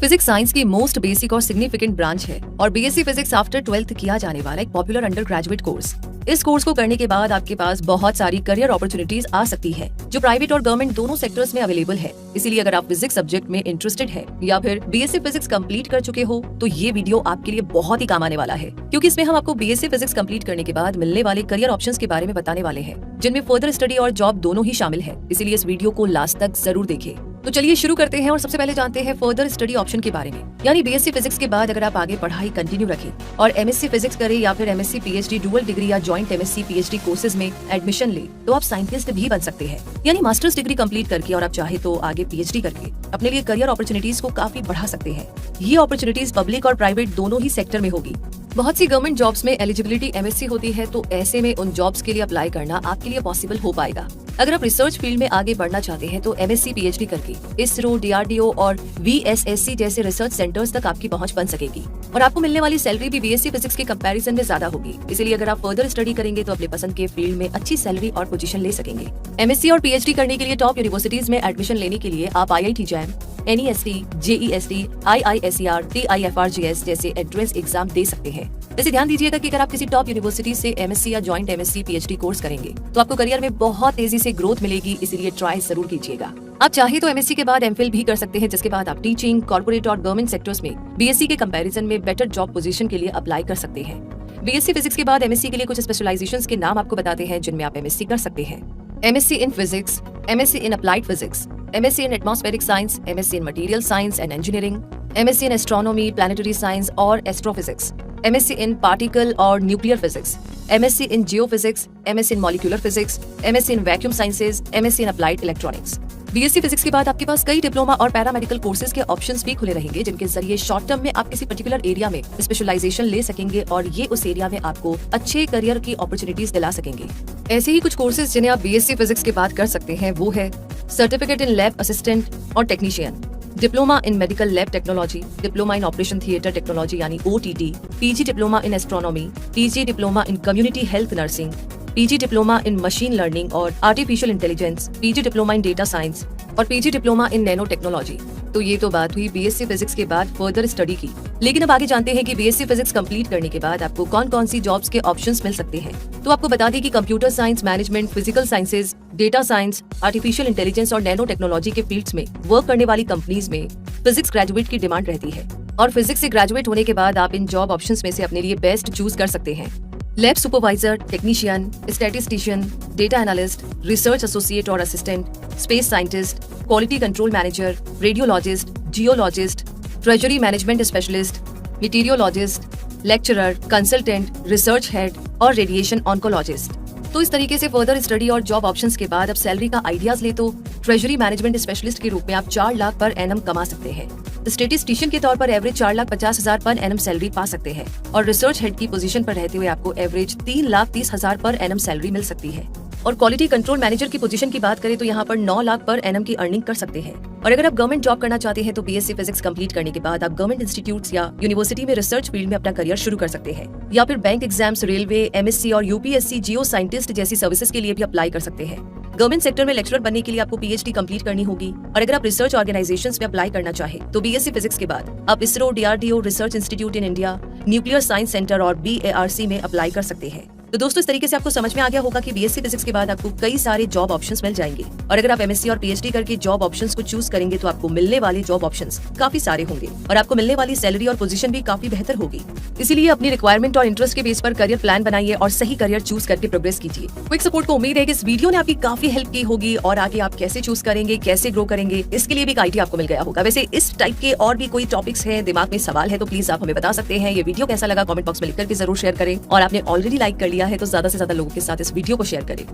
Physics science की most basic और significant branch है और बीएससी फिजिक्स आफ्टर 12th किया जाने वाला एक पॉपुलर अंडर ग्रेजुएट कोर्स। इस कोर्स को करने के बाद आपके पास बहुत सारी करियर अपॉर्चुनिटीज आ सकती है जो प्राइवेट और गवर्नमेंट दोनों सेक्टर्स में अवेलेबल है। इसीलिए अगर आप फिजिक्स सब्जेक्ट में इंटरेस्टेड है या फिर बीएससी फिजिक्स कंप्लीट कर चुके हो तो ये वीडियो आपके लिए बहुत ही काम आने वाला है, क्योंकि इसमें हम आपको बीएससी फिजिक्स कंप्लीट करने के बाद मिलने वाले करियर ऑप्शंस के बारे में बताने वाले हैं, जिनमें फर्दर स्टडी और जॉब दोनों ही शामिल है। इसीलिए इस वीडियो को लास्ट तक जरूर देखें। तो चलिए शुरू करते हैं और सबसे पहले जानते हैं फर्दर स्टडी ऑप्शन के बारे में। यानी बीएससी फिजिक्स के बाद अगर आप आगे पढ़ाई कंटिन्यू रखें और एमएससी फिजिक्स करें या फिर एमएससी पीएचडी डुअल डिग्री या जॉइंट एमएससी पीएचडी कोर्सेज में एडमिशन ले तो आप साइंटिस्ट भी बन सकते हैं। यानी मास्टर्स डिग्री कंप्लीट करके और आप चाहे तो आगे पीएचडी करके अपने लिए करियर अपॉर्चुनिटीज को काफी बढ़ा सकते हैं। ये अपॉर्चुनिटीज पब्लिक और प्राइवेट दोनों ही सेक्टर में होगी। बहुत सी गवर्नमेंट जॉब्स में एलिजिबिलिटी एमएससी होती है, तो ऐसे में उन जॉब्स के लिए अप्लाई करना आपके लिए पॉसिबल हो पाएगा। अगर आप रिसर्च फील्ड में आगे बढ़ना चाहते हैं तो एमएससी पीएचडी करके इसरो, डीआरडीओ और वीएसएससी जैसे रिसर्च सेंटर्स तक आपकी पहुंच बन सकेगी और आपको मिलने वाली सैलरी भी बीएससी फिजिक्स के कंपैरिजन में ज्यादा होगी। इसलिए अगर आप फर्दर स्टडी करेंगे तो अपने पसंद के फील्ड में अच्छी सैलरी और पोजीशन ले सकेंगे। एमएससी और पीएचडी करने के लिए टॉप यूनिवर्सिटीज में एडमिशन लेने के लिए आप IIT jam, NEST, JEST, IISER, टीआईएफआरजीएस जैसे एंट्रेंस एग्जाम दे सकते हैं। वैसे ध्यान दीजिएगा कि अगर आप किसी टॉप यूनिवर्सिटी से एमएससी या जॉइंट एमएससी पीएचडी कोर्स करेंगे तो आपको करियर में बहुत तेजी से ग्रोथ मिलेगी, इसलिए ट्राई जरूर कीजिएगा। आप चाहे तो एमएससी के बाद एमफिल भी कर सकते हैं, जिसके बाद आप टीचिंग, कॉर्पोरेट और गवर्नमेंट सेक्टर्स में बीएससी के कंपैरिजन में बेटर जॉब पोजीशन के लिए अप्लाई कर सकते हैं। बीएससी फिजिक्स के बाद एमएससी के लिए कुछ स्पेशलाइजेशंस के नाम आपको बताते हैं जिनमें आप एमएससी कर सकते हैं। MSc in physics, MSc in applied physics, MSc in atmospheric science, MSc in material science and engineering, MSc in astronomy, planetary science और एस्ट्रोफिजिक्स, एमएससी इन पार्टिकल और nuclear physics, MSc in geophysics, MSc in molecular physics, MSc in vacuum sciences, MSc in applied electronics. BSc physics के बाद आपके पास कई diploma और paramedical courses के options भी खुले रहेंगे, जिनके जरिए शॉर्ट टर्म में आप किसी पर्टिकुलर एरिया में स्पेशलाइजेशन ले सकेंगे और ये उस एरिया में आपको अच्छे करियर की अपॉर्चुनिटीज दिला सकेंगे। ऐसे ही कुछ कोर्सेज जिन्हें आप बीएससी फिजिक्स के बाद कर सकते हैं वो है सर्टिफिकेट इन लैब असिस्टेंट और technician, diploma in medical lab technology, diploma in operation theatre technology यानी OTT, PG diploma in astronomy, PG diploma in community health nursing, PG diploma in machine learning और artificial intelligence, PG diploma in data science और PG diploma in nano technology. तो ये तो बात हुई BSc physics के बाद फर्दर स्टडी की, लेकिन अब आगे जानते हैं कि बीएससी फिजिक्स कंप्लीट करने के बाद आपको कौन कौन सी जॉब्स के ऑप्शंस मिल सकते हैं। तो आपको बता दें कि computer science, management, physical sciences, data science, artificial intelligence और नैनो टेक्नोलॉजी के फील्ड्स में वर्क करने वाली कंपनीज में फिजिक्स ग्रेजुएट की डिमांड रहती है और फिजिक्स से ग्रेजुएट होने के बाद आप इन जॉब ऑप्शंस में से अपने लिए बेस्ट चूज कर सकते हैं। Lab supervisor, technician, statistician, data analyst, research associate और assistant, space scientist, quality control manager, radiologist, geologist, treasury management specialist, meteorologist, lecturer, consultant, research head और रेडिएशन ऑन्कोलॉजिस्ट। तो इस तरीके से फर्दर स्टडी और जॉब ऑप्शंस के बाद अब सैलरी का आइडियाज ले तो ट्रेजरी मैनेजमेंट स्पेशलिस्ट के रूप में आप 4 लाख पर एनम कमा सकते हैं। स्टेटिस्टिशियन के तौर पर एवरेज 4,50,000 पर एनम सैलरी पा सकते हैं और रिसर्च हेड की पोजीशन पर रहते हुए आपको एवरेज 3,30,000 पर एनम सैलरी मिल सकती है। और क्वालिटी कंट्रोल मैनेजर की पोजीशन की बात करें तो यहाँ पर 9 लाख पर एनम की अर्निंग कर सकते हैं। और अगर आप गवर्नमेंट जॉब करना चाहते हैं तो बीएससी फिजिक्स कंप्लीट करने के बाद आप गवर्नमेंट इंस्टीट्यूट्स या यूनिवर्सिटी में रिसर्च फील्ड में अपना करियर शुरू कर सकते हैं, या फिर बैंक एग्जाम्स, रेलवे, एमएससी और यूपीएससी जियो साइंटिस्ट जैसी सर्विसेज के लिए भी अप्लाई कर सकते हैं। गवर्नमेंट सेक्टर में लेक्चरर बनने के लिए आपको पीएचडी कंप्लीट करनी होगी और अगर आप रिसर्च ऑर्गेनाइजेशंस में अप्लाई करना चाहे तो बीएससी फिजिक्स के बाद आप ISRO, DRDO, research institute in India, nuclear science centre और बीएआरसी में अप्लाई कर सकते हैं। तो दोस्तों, इस तरीके से आपको समझ में आ गया होगा कि बीएससी फिजिक्स के बाद आपको कई सारे जॉब ऑप्शंस मिल जाएंगे और अगर आप एमएससी और पीएचडी करके जॉब ऑप्शंस को चूज करेंगे तो आपको मिलने वाले जॉब ऑप्शंस काफी सारे होंगे और आपको मिलने वाली सैलरी और पोजीशन भी काफी बेहतर होगी। इसीलिए अपनी रिक्वायरमेंट और इंटरेस्ट के बेस पर करियर प्लान बनाइए और सही करियर चूज करके प्रोग्रेस कीजिए। क्विक सपोर्ट को उम्मीद है कि इस वीडियो ने आपकी काफी हेल्प की होगी और आगे आप कैसे चूज करेंगे, कैसे ग्रो करेंगे, इसके लिए भी एक आइडिया आपको मिल गया होगा। वैसे इस टाइप के और भी कोई टॉपिक्स हैं, दिमाग में सवाल है तो प्लीज आप हमें बता सकते हैं। ये वीडियो कैसा लगा कमेंट बॉक्स में लिखकर के जरूर शेयर करें और आपने ऑलरेडी लाइक कर लिया है तो ज्यादा से ज्यादा लोगों के साथ इस वीडियो को शेयर करें।